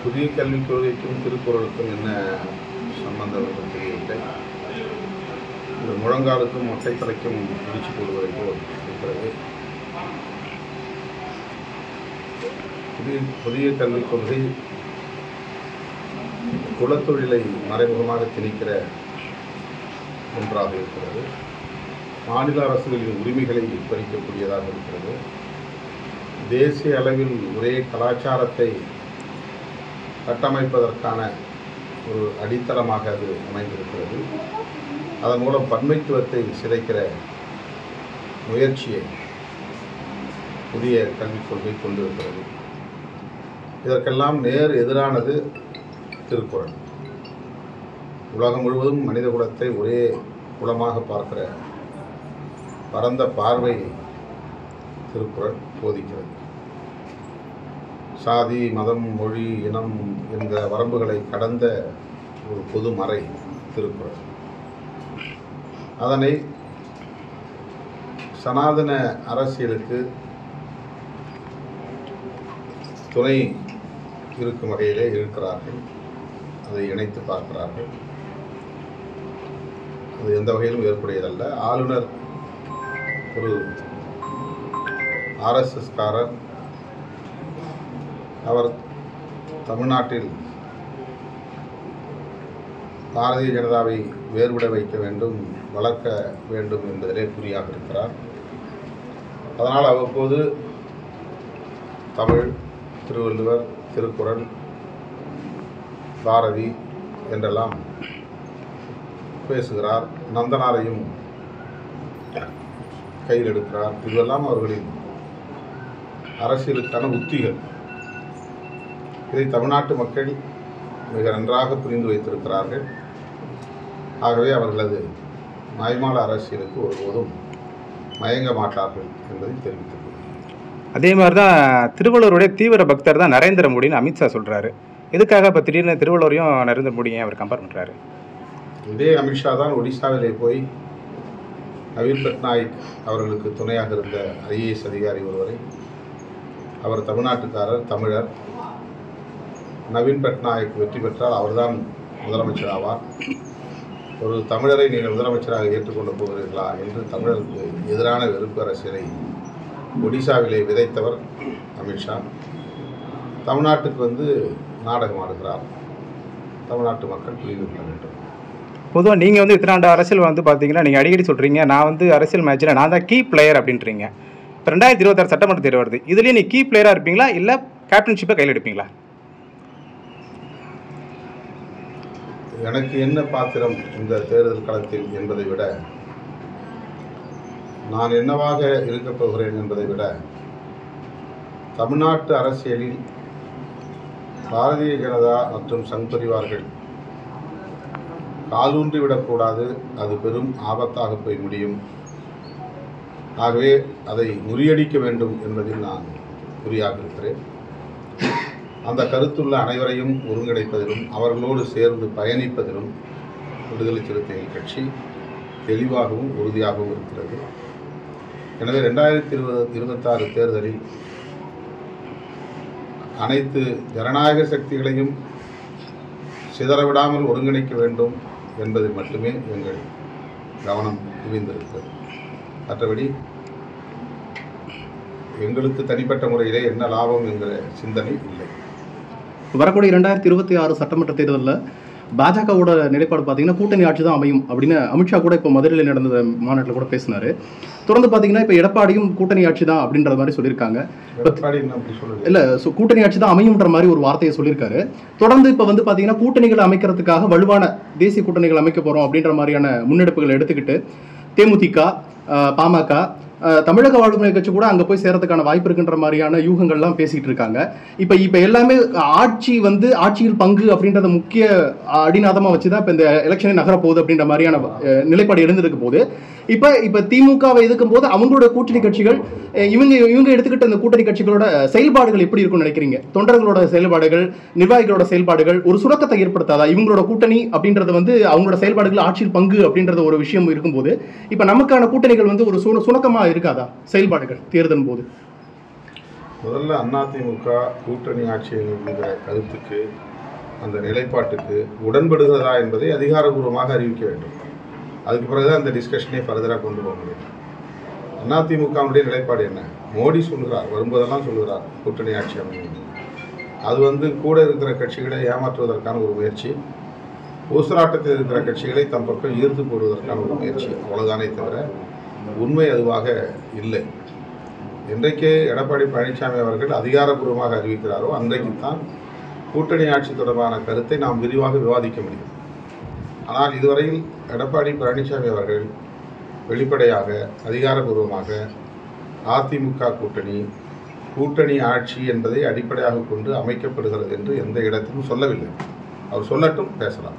புதிய கல்விக் கொள்கைக்கும் திருக்குறளுக்கும் என்ன சம்பந்தம் என்று தெரியவில்லை. இந்த முழங்காலுக்கும் ஒற்றைத்தலைக்கும் முடிச்சு போடுவதை போல் இருக்கிறது. புதிய கல்விக் கொள்கை குலத்தொழிலை மறைமுகமாக திணிக்கிற ஒன்றாக இருக்கிறது. மாநில அரசுகளின் உரிமைகளை பறிக்கக்கூடியதாக இருக்கிறது. தேசிய அளவில் ஒரே கலாச்சாரத்தை கட்டமைப்பதற்கான ஒரு அடித்தளமாக அது அமைந்திருக்கிறது. அதன் மூலம் பன்மைத்துவத்தை சிதைக்கிற முயற்சியை புதிய கல்விக் கொள்கை கொண்டிருக்கிறது. இதற்கெல்லாம் நேர் எதிரானது திருக்குறள். உலகம் முழுவதும் மனித குலத்தை ஒரே குலமாக பார்க்கிற பரந்த பார்வை திருக்குறள் போதிக்கிறது. சாதி, மதம், மொழி, இனம் என்ற வரம்புகளை கடந்த ஒரு பொது மறை திருக்குறள். அதனை சனாதன அரசியலுக்கு துணை இருக்கும் வகையிலே இருக்கிறார்கள். அதை இணைத்து பார்க்கிறார்கள். அது எந்த வகையிலும் ஏற்புடையதல்ல. ஆளுநர் ஒரு ஆர்எஸ்எஸ்காரர். அவர் தமிழ்நாட்டில் பாரதிய ஜனதாவை வேறுபட வைக்க வேண்டும், வளர்க்க வேண்டும் என்பதிலே குறியாக இருக்கிறார். அதனால் அவ்வப்போது தமிழ், திருவள்ளுவர், திருக்குறள், பாரதி என்றெல்லாம் பேசுகிறார். நந்தனாரையும் கையில் எடுக்கிறார். இதுவெல்லாம் அவர்களின் அரசியலுக்கான உத்திகள். இதை தமிழ்நாட்டு மக்கள் மிக நன்றாக புரிந்து வைத்திருக்கிறார்கள். ஆகவே அவர்களது மாய்மால அரசியலுக்கு ஒருபோதும் மயங்க மாட்டார்கள் என்பதை தெரிவித்துக் கொள்கிறேன். அதே மாதிரி தான் திருவள்ளுவருடைய தீவிர பக்தர் தான் நரேந்திர மோடின்னு அமித்ஷா சொல்கிறாரு. எதுக்காக இப்போ திடீர்னு திருவள்ளுவரையும் நரேந்திர மோடியும் அவர் கம்பேர் பண்ணுறாரு? இதே அமித்ஷா தான் ஒடிசாவிலே போய் நவீன் பட்நாயக் அவர்களுக்கு துணையாக இருந்த ஐஏஎஸ் அதிகாரி ஒருவரை, அவர் தமிழ்நாட்டுக்காரர், தமிழர், நவீன் பட்நாயக் வெற்றி பெற்றால் அவர்தான் முதலமைச்சர் ஆவார், ஒரு தமிழரை நீங்கள் முதலமைச்சராக ஏற்றுக்கொண்டு போகிறீர்களா என்று தமிழருக்கு எதிரான வெறுப்பு அரசியலை ஒடிசாவிலே விதைத்தவர் அமித்ஷா. தமிழ்நாட்டுக்கு வந்து நாடகம் ஆடுகிறார். தமிழ்நாட்டு மக்கள் புரிந்து கொள்ள வேண்டும். பொதுவாக நீங்கள் வந்து இத்தனை ஆண்டு அரசியல் வந்து பார்த்தீங்கன்னா, நீங்கள் அடிக்கடி சொல்கிறீங்க நான் வந்து அரசியல் மேட்ச்சில் நான் தான் கீ பிளேயர் அப்படின்றீங்க. இப்போ 2026 சட்டமன்ற தேர்வு வருது. இதுலேயே நீ கீ பிளேயராக இருப்பீங்களா, இல்லை கேப்டன்ஷிப்பை கையில் எடுப்பீங்களா? எனக்கு என்ன பாத்திரம் இந்த தேர்தல் களத்தில் என்பதை விட, நான் என்னவாக இருக்கப் போகிறேன் என்பதை விட, தமிழ்நாட்டு அரசியலில் பாரதிய ஜனதா மற்றும் சங் பரிவார்கள் காலூன்றி விடக்கூடாது. அது பெரும் ஆபத்தாக போய் முடியும். ஆகவே அதை முறியடிக்க வேண்டும் என்பதில் நான் குறியாக இருக்கிறேன். அந்த கருத்துள்ள அனைவரையும் ஒருங்கிணைப்பதிலும் அவர்களோடு சேர்ந்து பயணிப்பதிலும் விடுதலை சிறுத்தைகள் கட்சி தெளிவாகவும் உறுதியாகவும் இருக்கிறது. எனவே 2026 தேர்தலில் அனைத்து ஜனநாயக சக்திகளையும் சிதறவிடாமல் ஒருங்கிணைக்க வேண்டும் என்பதில் மட்டுமே எங்கள் கவனம் குவிந்திருக்கிறது. மற்றபடி எங்களுக்கு தனிப்பட்ட முறையிலே என்ன லாபம் என்கிற சிந்தனை இல்லை. வரக்கூடிய 2026 சட்டமன்ற தேர்தலில் பாஜகவோட நிலைப்பாடு பார்த்தீங்கன்னா கூட்டணி ஆட்சி தான் அமையும் அப்படின்னு அமித்ஷா கூட இப்போ மதுரையில் நடந்த மாநாட்டில் கூட பேசினார். தொடர்ந்து பார்த்தீங்கன்னா இப்போ எடப்பாடியும் கூட்டணி ஆட்சி தான் அப்படின்ற மாதிரி சொல்லியிருக்காங்க. இல்லை, கூட்டணி ஆட்சி தான் அமையும்ன்ற மாதிரி ஒரு வார்த்தையை சொல்லியிருக்காரு. தொடர்ந்து இப்போ வந்து பார்த்தீங்கன்னா கூட்டணிகளை அமைக்கிறதுக்காக வலுவான தேசிய கூட்டணிகள் அமைக்க போகிறோம் அப்படின்ற மாதிரியான முன்னெடுப்புகளை எடுத்துக்கிட்டு தேமுதிக, பாமக, தமிழக வாழ்வுரிமை கட்சி கூட அங்கே போய் சேரத்துக்கான வாய்ப்பு இருக்குன்ற மாதிரியான யூகங்கள்லாம் பேசிகிட்டு இருக்காங்க. இப்போ எல்லாமே ஆட்சியில் பங்கு அப்படின்றத முக்கிய அடிநாதமாக வச்சு தான் இப்போ இந்த எலெக்ஷனே நகரப்போகுது அப்படின்ற மாதிரியான நிலைப்பாடு எழுந்திருக்க போது இப்போ திமுகவை எதிர்க்கும் போது அவங்களோட கூட்டணி கட்சிகள் இவங்க எடுத்துக்கிட்ட அந்த கூட்டணி கட்சிகளோட செயல்பாடுகள் எப்படி இருக்கும்னு நினைக்கிறீங்க? தொண்டர்களோட செயல்பாடுகள், நிர்வாகிகளோட செயல்பாடுகள் ஒரு சுரக்கத்தை ஏற்படுத்தாதா? இவங்களோட கூட்டணி அப்படின்றது அவங்களோட செயல்பாடுகள் ஆட்சியில் பங்கு அப்படின்றது ஒரு விஷயம் இருக்கும்போது இப்போ நமக்கான கூட்டணிகள் ஒரு சுணக்கமாக இருக்காதா செயல்பாடுகள் தேர்தல் போது? முதல்ல அதிமுக கூட்டணி ஆட்சி என்கிற கருத்துக்கு, அந்த நிலைப்பாட்டுக்கு உடன்படுகிறதா என்பதை அதிகாரபூர்வமாக அறிவிக்க வேண்டும். அதுக்கு பிறகுதான் அந்த டிஸ்கஷனே ஃபர்தராக கொண்டு போக முடியும். அதிமுகவுடைய நிலைப்பாடு என்ன? மோடி சொல்கிறார், வரும்போதெல்லாம் சொல்கிறார் கூட்டணி ஆட்சி அமையும். அது கூட இருக்கிற கட்சிகளை ஏமாற்றுவதற்கான ஒரு முயற்சி, ஊசலாட்டத்தில் இருக்கிற கட்சிகளை தம் பக்கம் ஈர்த்து போடுவதற்கான ஒரு முயற்சி, அவ்வளவுதானே தவிர உண்மை அதுவாக இல்லை. என்றைக்கு எடப்பாடி பழனிசாமி அவர்கள் அதிகாரப்பூர்வமாக அறிவிக்கிறாரோ அன்றைக்குத்தான் கூட்டணி ஆட்சி தொடர்பான கருத்தை நாம் விரிவாக விவாதிக்க முடியும். ஆனால் இதுவரையில் எடப்பாடி பழனிசாமி அவர்கள் வெளிப்படையாக அதிகாரப்பூர்வமாக அதிமுக கூட்டணி ஆட்சி என்பதை அடிப்படையாக கொண்டு அமைக்கப்படுகிறது என்று எந்த இடத்திலும் சொல்லவில்லை. அவர் சொல்லட்டும், பேசலாம்.